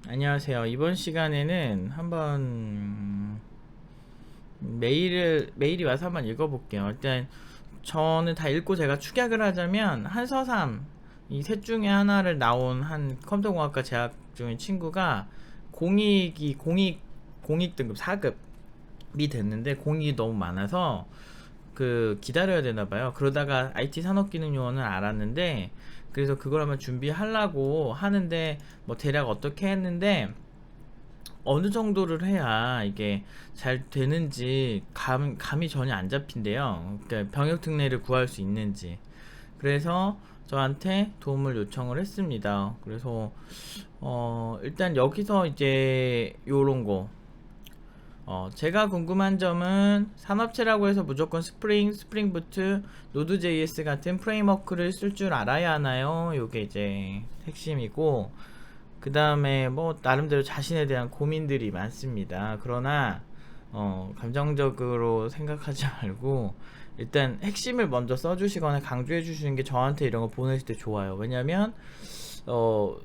안녕하세요. 이번 시간에는 한번 메일이 와서 한번 읽어볼게요. 일단 저는 다 읽고 제가 축약을 하자면 한서삼 이 셋 중에 하나를 나온 한 컴퓨터공학과 재학 중인 친구가 공익 등급 4급이 됐는데 공익이 너무 많아서 그 기다려야 되나 봐요. 그러다가 IT 산업기능요원을 알았는데 그래서 그걸 한번 준비하려고 하는데 뭐 대략 어떻게 했는데 어느 정도를 해야 이게 잘 되는지 감이 전혀 안 잡힌대요. 그러니까 병역 특례를 구할 수 있는지. 그래서 저한테 도움을 요청을 했습니다. 그래서 일단 여기서 이제 요런 거 제가 궁금한 점은 산업체라고 해서 무조건 스프링 부트, 노드.js 같은 프레임워크를 쓸 줄 알아야 하나요? 요게 이제 핵심이고, 그 다음에 뭐 나름대로 자신에 대한 고민들이 많습니다. 그러나 감정적으로 생각하지 말고 일단 핵심을 먼저 써주시거나 강조해 주시는 게 저한테 이런 거 보내실 때 좋아요. 왜냐면 어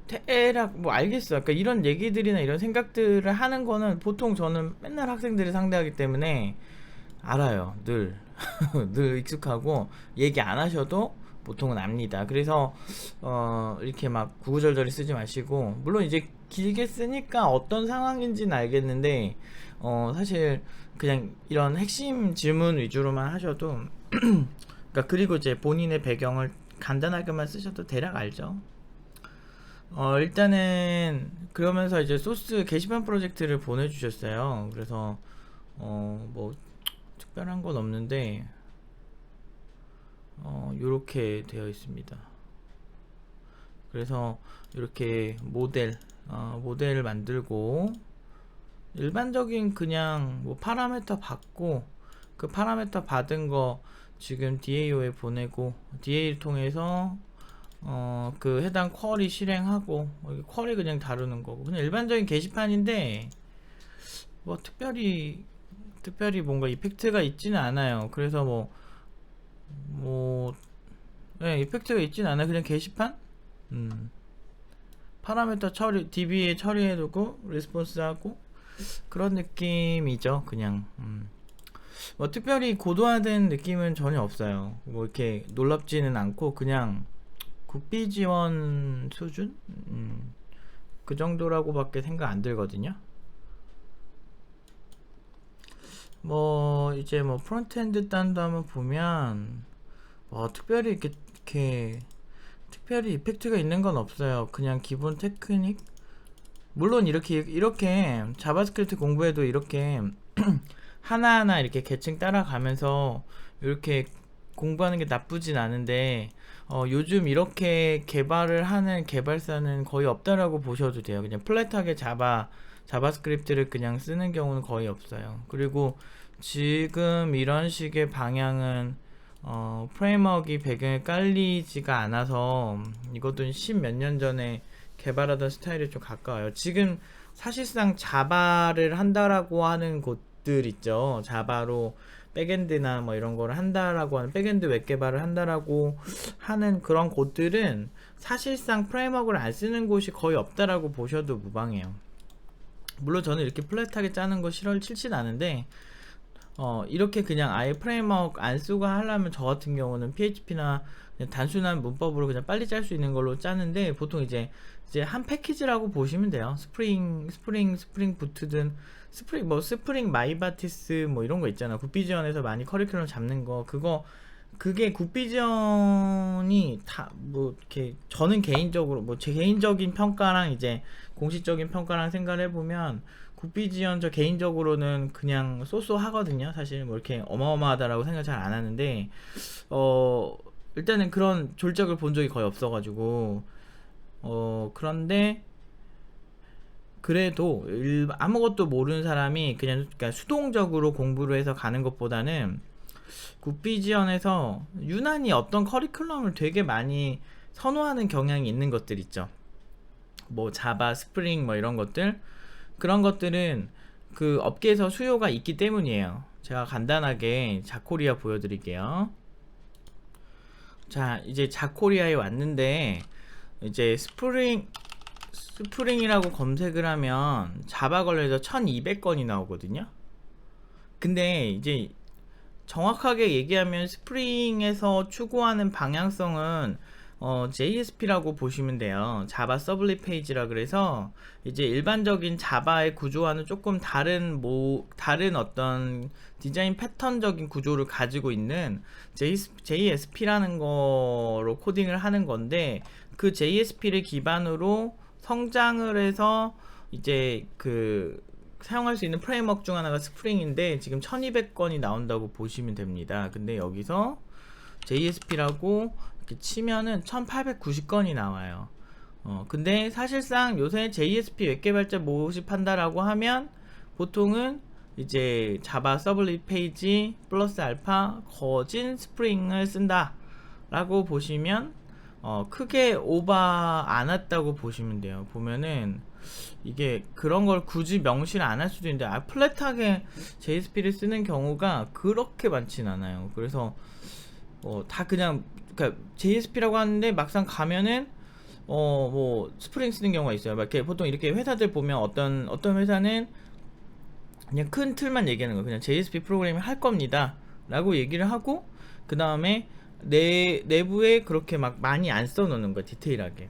대략 뭐 알겠어요. 그러니까 이런 얘기들이나 이런 생각들을 하는 거는 보통 저는 맨날 학생들을 상대하기 때문에 알아요. 늘 늘 익숙하고 얘기 안 하셔도 보통은 압니다. 그래서 이렇게 막 구구절절히 쓰지 마시고 물론 이제 길게 쓰니까 어떤 상황인지는 알겠는데 사실 그냥 이런 핵심 질문 위주로만 하셔도 그러니까 그리고 이제 본인의 배경을 간단하게만 쓰셔도 대략 알죠. 일단은 그러면서 이제 소스 게시판 프로젝트를 보내주셨어요. 그래서 뭐 특별한 건 없는데 요렇게 되어 있습니다. 그래서 이렇게 모델을 만들고 일반적인 그냥 뭐 파라메터 받고 그 파라메터 받은 거 지금 DAO에 보내고 DA를 통해서 그 해당 쿼리 실행하고 쿼리 그냥 다루는 거고 그냥 일반적인 게시판인데 뭐 특별히 뭔가 이펙트가 있지는 않아요. 그래서 뭐 네, 이펙트가 있지는 않아요. 그냥 게시판 파라미터 처리 DB에 처리해두고 리스폰스하고 그런 느낌이죠. 그냥 뭐 특별히 고도화된 느낌은 전혀 없어요. 뭐 이렇게 놀랍지는 않고 그냥 국비 지원 수준? 그 정도라고밖에 생각 안 들거든요. 뭐 이제 뭐 프론트엔드 단도 한번 보면 뭐 이렇게 특별히 이펙트가 있는 건 없어요. 그냥 기본 테크닉. 물론 이렇게 자바스크립트 공부해도 이렇게 하나하나 이렇게 계층 따라가면서 이렇게 공부하는 게 나쁘진 않은데 요즘 이렇게 개발을 하는 개발사는 거의 없다라고 보셔도 돼요. 그냥 플랫하게 자바스크립트를 그냥 쓰는 경우는 거의 없어요. 그리고 지금 이런 식의 방향은 프레임워크가 배경에 깔리지가 않아서 이것도 10 몇 년 전에 개발하던 스타일이 좀 가까워요. 지금 사실상 자바를 한다라고 하는 곳들 있죠. 자바로 백엔드나 뭐 이런 거를 한다라고 하는 백엔드 웹 개발을 한다라고 하는 그런 곳들은 사실상 프레임워크를 안 쓰는 곳이 거의 없다라고 보셔도 무방해요. 물론 저는 이렇게 플랫하게 짜는 거 싫진 않은데 이렇게 그냥 아예 프레임워크 안 쓰고 하려면 저 같은 경우는 PHP나 단순한 문법으로 그냥 빨리 짤 수 있는 걸로 짜는데 보통 이제 한 패키지라고 보시면 돼요. 스프링 부트든 스프링 마이바티스 뭐 이런 거 있잖아. 굿비지원에서 많이 커리큘럼 잡는 거 그게 굿비지원이 다 뭐 이렇게 저는 개인적으로 뭐 제 개인적인 평가랑 이제 공식적인 평가랑 생각을 해보면 굿비지원 저 개인적으로는 그냥 쏘쏘하거든요. 사실 뭐 이렇게 어마어마하다라고 생각 잘 안 하는데 일단은 그런 졸작을 본 적이 거의 없어가지고 그런데 그래도 아무것도 모르는 사람이 그냥 그러니까 수동적으로 공부를 해서 가는 것보다는 굿비지원에서 유난히 어떤 커리큘럼을 되게 많이 선호하는 경향이 있는 것들 있죠. 뭐 자바, 스프링 뭐 이런 것들 그런 것들은 그 업계에서 수요가 있기 때문이에요. 제가 간단하게 자코리아 보여드릴게요. 자 이제 자코리아에 왔는데 이제 스프링이라고 검색을 하면 자바 관련해서 1200건이 나오거든요. 근데 이제 정확하게 얘기하면 스프링에서 추구하는 방향성은 JSP라고 보시면 돼요. 자바 서블릿 페이지라 그래서 이제 일반적인 자바의 구조와는 조금 다른 어떤 디자인 패턴적인 구조를 가지고 있는 JSP라는 거로 코딩을 하는 건데, 그 JSP를 기반으로 성장을 해서 이제 사용할 수 있는 프레임워크 중 하나가 스프링인데, 지금 1200건이 나온다고 보시면 됩니다. 근데 여기서 JSP라고 이렇게 치면은 1890건이 나와요. 근데 사실상 요새 JSP 웹 개발자 모집한다라고 하면 보통은 이제 자바 서블릿 페이지 플러스 알파 거진 스프링을 쓴다 라고 보시면 크게 오버 안 했다고 보시면 돼요. 보면은 이게 그런 걸 굳이 명시를 안 할 수도 있는데, 플랫하게 JSP를 쓰는 경우가 그렇게 많진 않아요. 그래서 다 그냥 JSP라고 하는데 막상 가면은 뭐 스프링 쓰는 경우가 있어요. 막 이렇게 보통 이렇게 회사들 보면 어떤 회사는 그냥 큰 틀만 얘기하는 거예요. 그냥 JSP 프로그래밍 할 겁니다 라고 얘기를 하고, 그 다음에 내부에 그렇게 막 많이 안 써놓는 거야, 디테일하게.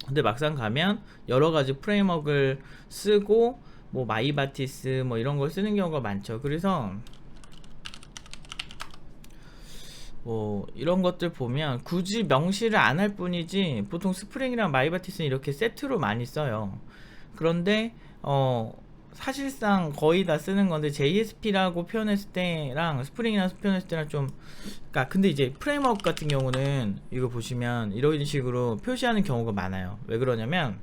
근데 막상 가면 여러가지 프레임워크를 쓰고 뭐 마이바티스 뭐 이런 걸 쓰는 경우가 많죠. 그래서 뭐 이런 것들 보면 굳이 명시를 안 할 뿐이지, 보통 스프링이랑 마이바티스는 이렇게 세트로 많이 써요. 그런데 사실상 거의 다 쓰는 건데, JSP라고 표현했을 때랑 스프링이랑 표현했을 때랑 좀, 근데 이제 프레임워크 같은 경우는 이거 보시면 이런 식으로 표시하는 경우가 많아요. 왜 그러냐면,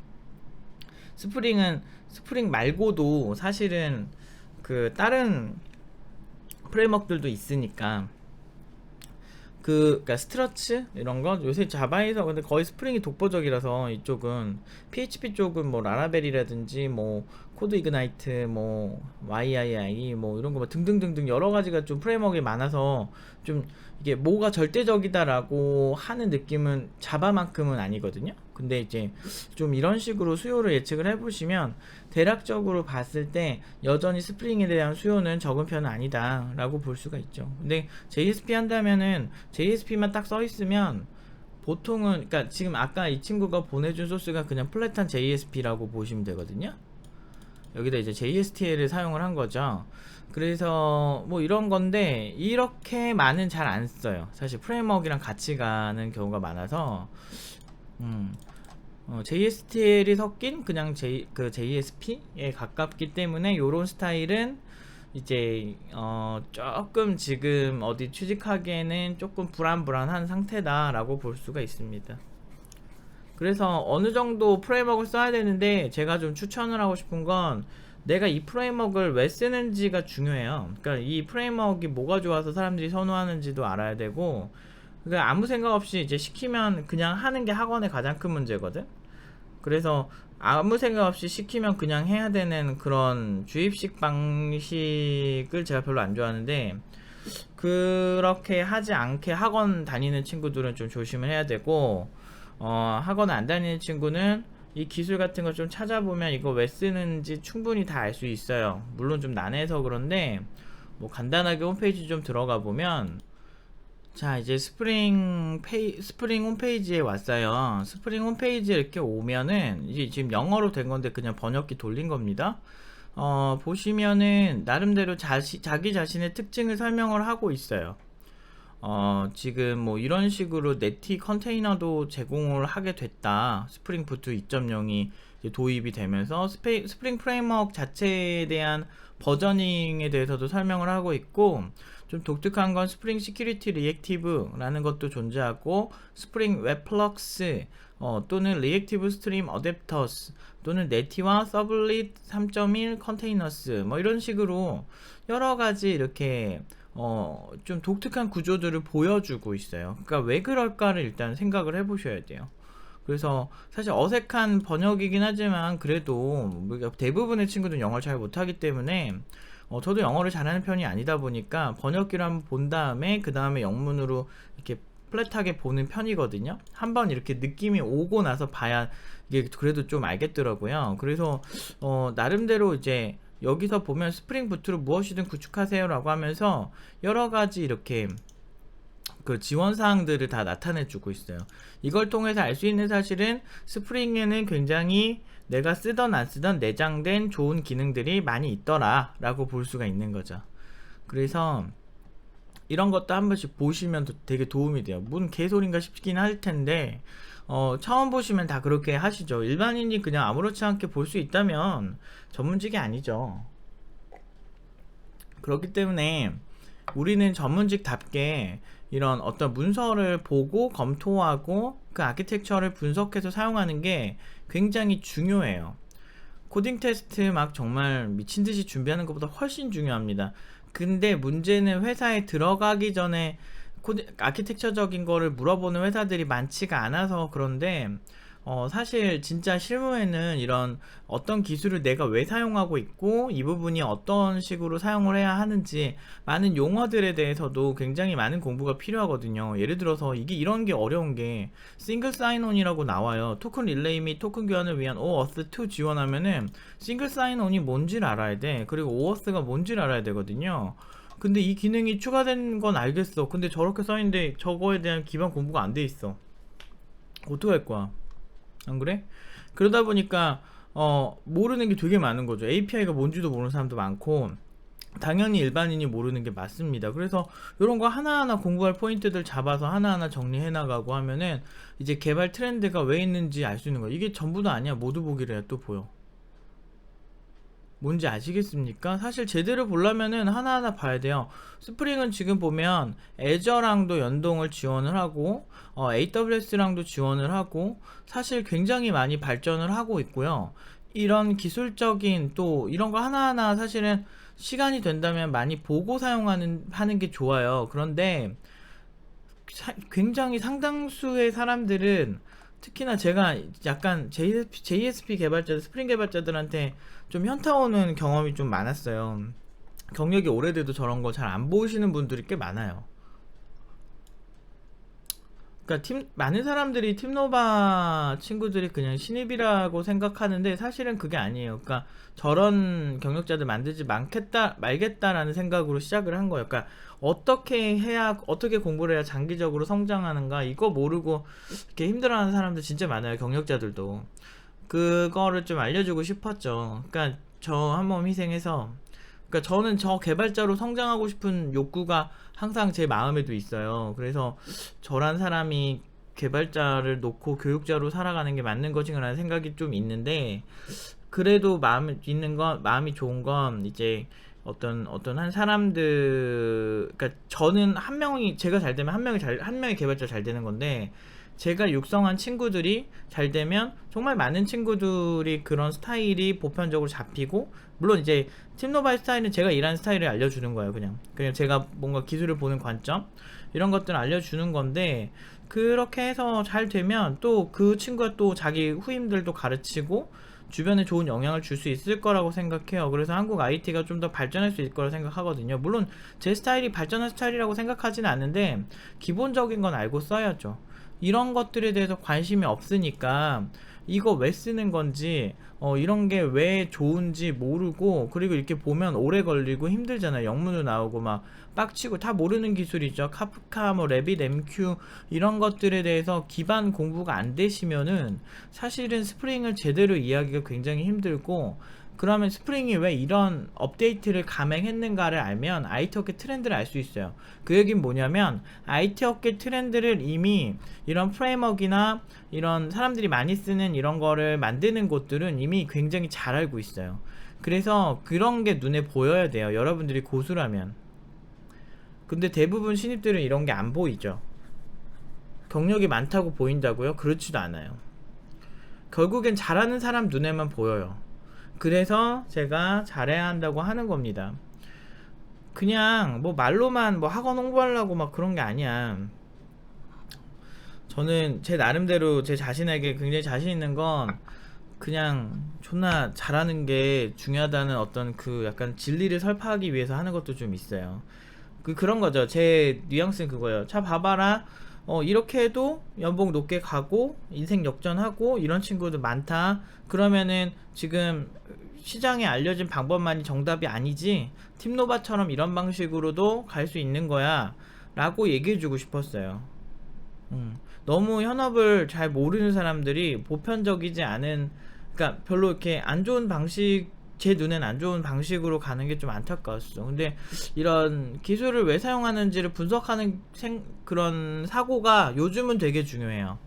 스프링 말고도 사실은 다른 프레임워크들도 있으니까, 그러니까 스트러츠 이런 거 요새 자바에서 근데 거의 스프링이 독보적이라서, 이쪽은 PHP 쪽은 뭐 라라벨이라든지 뭐 코드 이그나이트 뭐 YII 뭐 이런 거 등등등등 여러 가지가 좀 프레임워크가 많아서 좀 이게 뭐가 절대적이다라고 하는 느낌은 자바만큼은 아니거든요. 근데 이제 좀 이런 식으로 수요를 예측을 해보시면 대략적으로 봤을 때 여전히 스프링에 대한 수요는 적은 편은 아니다 라고 볼 수가 있죠. 근데 JSP 한다면은 JSP만 딱 써있으면 보통은, 그러니까 지금 아까 이 친구가 보내준 소스가 그냥 플랫한 JSP라고 보시면 되거든요. 여기다 이제 JSTL을 사용을 한 거죠. 그래서 뭐 이런 건데, 이렇게 많은 잘 안 써요. 사실 프레임워크랑 같이 가는 경우가 많아서 JSTL이 섞인 그냥 JSP에 가깝기 때문에 요런 스타일은 이제 조금 지금 어디 취직하기에는 조금 불안한 상태다 라고 볼 수가 있습니다. 그래서 어느 정도 프레임워크를 써야 되는데, 제가 좀 추천을 하고 싶은 건 내가 이 프레임워크를 왜 쓰는지가 중요해요. 그러니까 이 프레임워크가 뭐가 좋아서 사람들이 선호하는지도 알아야 되고, 그러니까 아무 생각 없이 이제 시키면 그냥 하는 게 학원의 가장 큰 문제거든. 그래서 아무 생각 없이 시키면 그냥 해야 되는 그런 주입식 방식을 제가 별로 안 좋아하는데, 그렇게 하지 않게 학원 다니는 친구들은 좀 조심을 해야 되고, 학원 안 다니는 친구는 이 기술 같은 거 좀 찾아보면 이거 왜 쓰는지 충분히 다 알 수 있어요. 물론 좀 난해서 그런데 뭐 간단하게 홈페이지 좀 들어가 보면, 자 이제 스프링 홈페이지에 왔어요. 스프링 홈페이지에 이렇게 오면은 이제 지금 영어로 된 건데 그냥 번역기 돌린 겁니다. 보시면은 나름대로 자기 자신의 특징을 설명을 하고 있어요. 지금 뭐 이런 식으로 네티 컨테이너도 제공을 하게 됐다. 스프링 부트 2.0이 도입이 되면서 스프링 프레임워크 자체에 대한 버저닝에 대해서도 설명을 하고 있고, 좀 독특한 건 스프링 시큐리티 리액티브라는 것도 존재하고, 스프링 웹플럭스 또는 리액티브 스트림 어댑터스 또는 네티와 서블릿 3.1 컨테이너스 뭐 이런 식으로 여러 가지 이렇게 좀 독특한 구조들을 보여주고 있어요. 그러니까 왜 그럴까를 일단 생각을 해보셔야 돼요. 그래서 사실 어색한 번역이긴 하지만 그래도 대부분의 친구들은 영어를 잘 못하기 때문에, 저도 영어를 잘하는 편이 아니다 보니까 번역기를 한번 본 다음에 그 다음에 영문으로 이렇게 플랫하게 보는 편이거든요. 한번 이렇게 느낌이 오고 나서 봐야 이게 그래도 좀 알겠더라고요. 그래서 나름대로 이제 여기서 보면 스프링 부트로 무엇이든 구축하세요 라고 하면서 여러가지 이렇게 그 지원 사항들을 다 나타내 주고 있어요. 이걸 통해서 알 수 있는 사실은 스프링에는 굉장히 내가 쓰던 안 쓰던 내장된 좋은 기능들이 많이 있더라 라고 볼 수가 있는 거죠. 그래서 이런 것도 한 번씩 보시면 되게 도움이 돼요. 뭔 개소리인가 싶긴 할 텐데 처음 보시면 다 그렇게 하시죠. 일반인이 그냥 아무렇지 않게 볼 수 있다면 전문직이 아니죠. 그렇기 때문에 우리는 전문직답게 이런 어떤 문서를 보고 검토하고 그 아키텍처를 분석해서 사용하는 게 굉장히 중요해요. 코딩 테스트 막 정말 미친듯이 준비하는 것보다 훨씬 중요합니다. 근데 문제는 회사에 들어가기 전에 아키텍처적인 거를 물어보는 회사들이 많지가 않아서 그런데 사실 진짜 실무에는 이런 어떤 기술을 내가 왜 사용하고 있고 이 부분이 어떤 식으로 사용을 해야 하는지 많은 용어들에 대해서도 굉장히 많은 공부가 필요하거든요. 예를 들어서 이게 이런 게 어려운 게 싱글 사인온이라고 나와요. 토큰 릴레이 및 토큰 교환을 위한 OAuth2 지원하면은 싱글 사인온이 뭔지를 알아야 돼. 그리고 OAuth가 뭔지를 알아야 되거든요. 근데 이 기능이 추가된 건 알겠어. 근데 저렇게 써있는데 저거에 대한 기반 공부가 안 돼 있어. 어떡할 거야? 안 그래? 그러다 보니까 모르는 게 되게 많은 거죠. API가 뭔지도 모르는 사람도 많고 당연히 일반인이 모르는 게 맞습니다. 그래서 이런 거 하나하나 공부할 포인트들 잡아서 하나하나 정리해 나가고 하면은 이제 개발 트렌드가 왜 있는지 알 수 있는 거야. 이게 전부도 아니야. 모두 보기를 해야 또 보여. 뭔지 아시겠습니까? 사실 제대로 보려면은 하나하나 봐야 돼요. 스프링은 지금 보면 애저랑도 연동을 지원을 하고 AWS랑도 지원을 하고 사실 굉장히 많이 발전을 하고 있고요. 이런 기술적인 또 이런 거 하나하나 사실은 시간이 된다면 많이 보고 하는 게 좋아요. 그런데 굉장히 상당수의 사람들은 특히나 제가 약간 JSP 개발자들, 스프링 개발자들한테 좀 현타 오는 경험이 좀 많았어요. 경력이 오래돼도 저런 거 잘 안 보시는 분들이 꽤 많아요. 그러니까 많은 사람들이 팀노바 친구들이 그냥 신입이라고 생각하는데 사실은 그게 아니에요. 그러니까 저런 경력자들 만들지 말겠다라는 생각으로 시작을 한 거예요. 그러니까 어떻게 공부를 해야 장기적으로 성장하는가 이거 모르고 이렇게 힘들어하는 사람들 진짜 많아요. 경력자들도. 그거를 좀 알려주고 싶었죠. 그러니까 저 한 몸 희생해서 그러니까 저는 저 개발자로 성장하고 싶은 욕구가 항상 제 마음에도 있어요. 그래서 저란 사람이 개발자를 놓고 교육자로 살아가는 게 맞는 것인가라는 생각이 좀 있는데 그래도 마음이 좋은 건 이제 어떤 한 사람들 그러니까 저는 한 명이 제가 잘 되면 한 명의 개발자 잘 되는 건데 제가 육성한 친구들이 잘 되면 정말 많은 친구들이 그런 스타일이 보편적으로 잡히고 물론 이제 팀노바의 스타일은 제가 일하는 스타일을 알려주는 거예요. 그냥 제가 뭔가 기술을 보는 관점 이런 것들을 알려주는 건데 그렇게 해서 잘 되면 또 그 친구가 또 자기 후임들도 가르치고 주변에 좋은 영향을 줄 수 있을 거라고 생각해요. 그래서 한국 IT가 좀 더 발전할 수 있을 거라고 생각하거든요. 물론 제 스타일이 발전한 스타일이라고 생각하지는 않는데 기본적인 건 알고 써야죠. 이런 것들에 대해서 관심이 없으니까 이거 왜 쓰는 건지 이런 게 왜 좋은지 모르고 그리고 이렇게 보면 오래 걸리고 힘들잖아요. 영문도 나오고 막 빡치고 다 모르는 기술이죠. 카프카 뭐 래빗 MQ 이런 것들에 대해서 기반 공부가 안 되시면은 사실은 스프링을 제대로 이해하기가 굉장히 힘들고 그러면 스프링이 왜 이런 업데이트를 감행했는가를 알면 IT 업계 트렌드를 알 수 있어요. 그 얘기는 뭐냐면 IT 업계 트렌드를 이미 이런 프레임워크나 이런 사람들이 많이 쓰는 이런 거를 만드는 곳들은 이미 굉장히 잘 알고 있어요. 그래서 그런 게 눈에 보여야 돼요. 여러분들이 고수라면. 근데 대부분 신입들은 이런 게 안 보이죠. 경력이 많다고 보인다고요? 그렇지도 않아요. 결국엔 잘하는 사람 눈에만 보여요. 그래서 제가 잘해야 한다고 하는 겁니다. 그냥 뭐 말로만 뭐 학원 홍보하려고 막 그런 게 아니야. 저는 제 나름대로 제 자신에게 굉장히 자신 있는 건 그냥 존나 잘하는 게 중요하다는 어떤 그 약간 진리를 설파하기 위해서 하는 것도 좀 있어요. 그런 거죠. 제 뉘앙스는 그거예요. 자 봐봐라. 이렇게 해도 연봉 높게 가고 인생 역전하고 이런 친구들 많다. 그러면은 지금 시장에 알려진 방법만이 정답이 아니지, 팀노바처럼 이런 방식으로도 갈 수 있는 거야 라고 얘기해주고 싶었어요. 너무 현업을 잘 모르는 사람들이 보편적이지 않은, 그러니까 별로 이렇게 안 좋은 방식, 제 눈엔 안 좋은 방식으로 가는 게 좀 안타까웠어. 근데 이런 기술을 왜 사용하는지를 분석하는 그런 사고가 요즘은 되게 중요해요.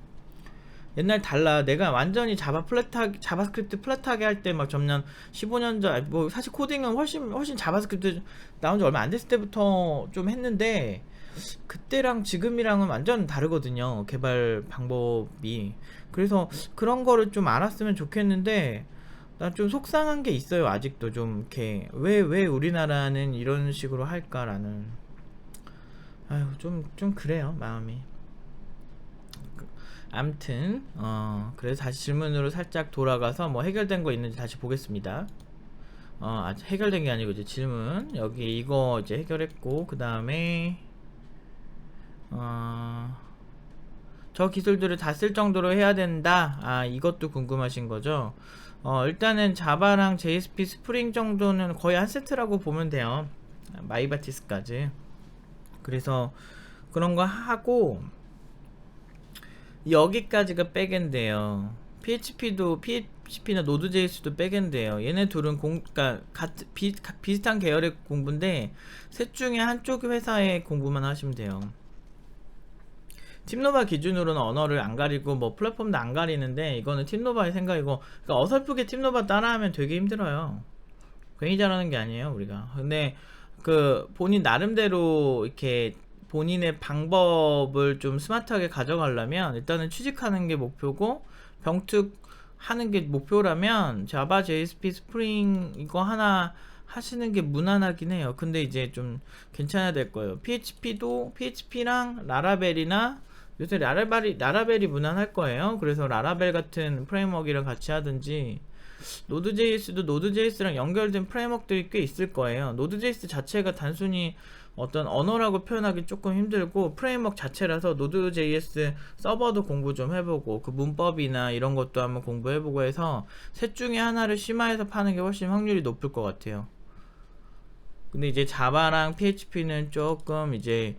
옛날 달라. 내가 완전히 자바스크립트 플랫하게 할 때 막 전년 15년 전, 뭐 사실 코딩은 훨씬 자바스크립트 나온 지 얼마 안 됐을 때부터 좀 했는데, 그때랑 지금이랑은 완전 다르거든요, 개발 방법이. 그래서 그런 거를 좀 알았으면 좋겠는데, 난 좀 속상한 게 있어요. 아직도 좀 이렇게 왜 우리나라는 이런 식으로 할까라는. 아유, 좀 그래요, 마음이. 암튼 그래서 다시 질문으로 살짝 돌아가서 뭐 해결된 거 있는지 다시 보겠습니다. 아직 해결된 게 아니고 이제 질문, 여기 이거 이제 해결했고, 그 다음에 저 기술들을 다 쓸 정도로 해야 된다. 이것도 궁금하신 거죠. 일단은 자바랑 JSP 스프링 정도는 거의 한 세트라고 보면 돼요, 마이바티스까지. 그래서 그런 거 하고, 여기까지가 백엔드예요. PHP나 노드.js도 백엔드예요. 얘네 둘은 그러니까 비슷한 계열의 공부인데, 셋 중에 한쪽 회사의 공부만 하시면 돼요. 팀노바 기준으로는 언어를 안 가리고 뭐 플랫폼도 안 가리는데, 이거는 팀노바의 생각이고, 그러니까 어설프게 팀노바 따라하면 되게 힘들어요. 괜히 잘하는 게 아니에요, 우리가. 근데 그 본인 나름대로 이렇게 본인의 방법을 좀 스마트하게 가져가려면 일단은 취직하는 게 목표고, 병특 하는 게 목표라면 자바, JSP, 스프링 이거 하나 하시는 게 무난하긴 해요. 근데 이제 좀 괜찮아야 될 거예요. PHP랑 라라벨이나, 요새 라라벨이 무난할 거예요. 그래서 라라벨 같은 프레임워크랑 같이 하든지, 노드.js도 노드.js랑 연결된 프레임워크들이 꽤 있을 거예요. 노드.js 자체가 단순히 어떤 언어라고 표현하기 조금 힘들고, 프레임워크 자체라서 노드.js 서버도 공부 좀 해보고, 그 문법이나 이런 것도 한번 공부해보고 해서 셋 중에 하나를 심화해서 파는 게 훨씬 확률이 높을 것 같아요. 근데 이제 자바랑 PHP는 조금 이제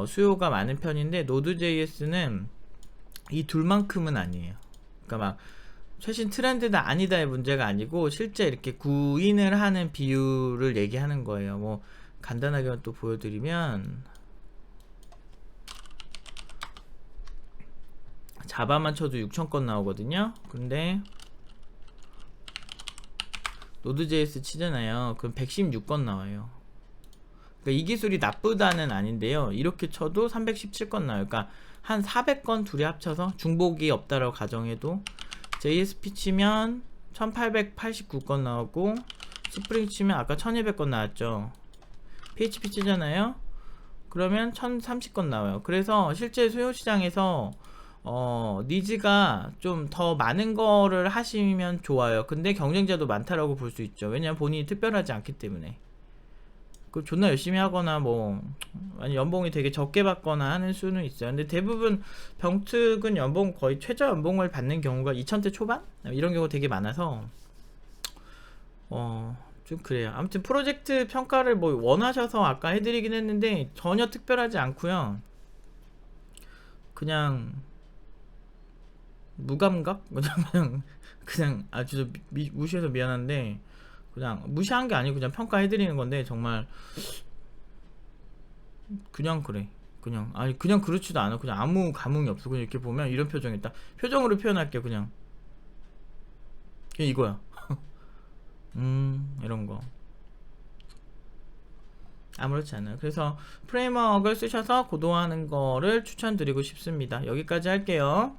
수요가 많은 편인데, 노드.js는 이 둘만큼은 아니에요. 그러니까 막 최신 트렌드다 아니다의 문제가 아니고, 실제 이렇게 구인을 하는 비율을 얘기하는 거예요. 뭐 간단하게 또 보여드리면, 자바만 쳐도 6,000건 나오거든요. 근데 노드.js 치잖아요. 그럼 116건 나와요. 그러니까 이 기술이 나쁘다는 아닌데요, 이렇게 쳐도 317건 나와요. 그러니까 한 400건 둘이 합쳐서, 중복이 없다라고 가정해도 JSP 치면 1889건 나오고, 스프링 치면 아까 1200건 나왔죠. PHP 치잖아요. 그러면 1030건 나와요. 그래서 실제 수요시장에서 니즈가 좀 더 많은 거를 하시면 좋아요. 근데 경쟁자도 많다라고 볼 수 있죠. 왜냐면 본인이 특별하지 않기 때문에. 그 존나 열심히 하거나 뭐 아니 연봉이 되게 적게 받거나 하는 수는 있어요. 근데 대부분 병특은 연봉 거의 최저 연봉을 받는 경우가 2000대 초반? 이런 경우가 되게 많아서 좀 그래요. 아무튼 프로젝트 평가를 뭐 원하셔서 아까 해드리긴 했는데 전혀 특별하지 않고요. 그냥 무감각? 그냥 아주 무시해서 미안한데, 그냥 무시한 게 아니고 그냥 평가해드리는 건데, 정말 그냥 그래. 그냥 그렇지도 않아. 그냥 아무 감흥이 없어. 그냥 이렇게 보면 이런 표정이 딱, 표정으로 표현할게요. 그냥 이거야. 이런 거 아무렇지 않아요. 그래서 프레임워크를 쓰셔서 고도화하는 거를 추천드리고 싶습니다. 여기까지 할게요.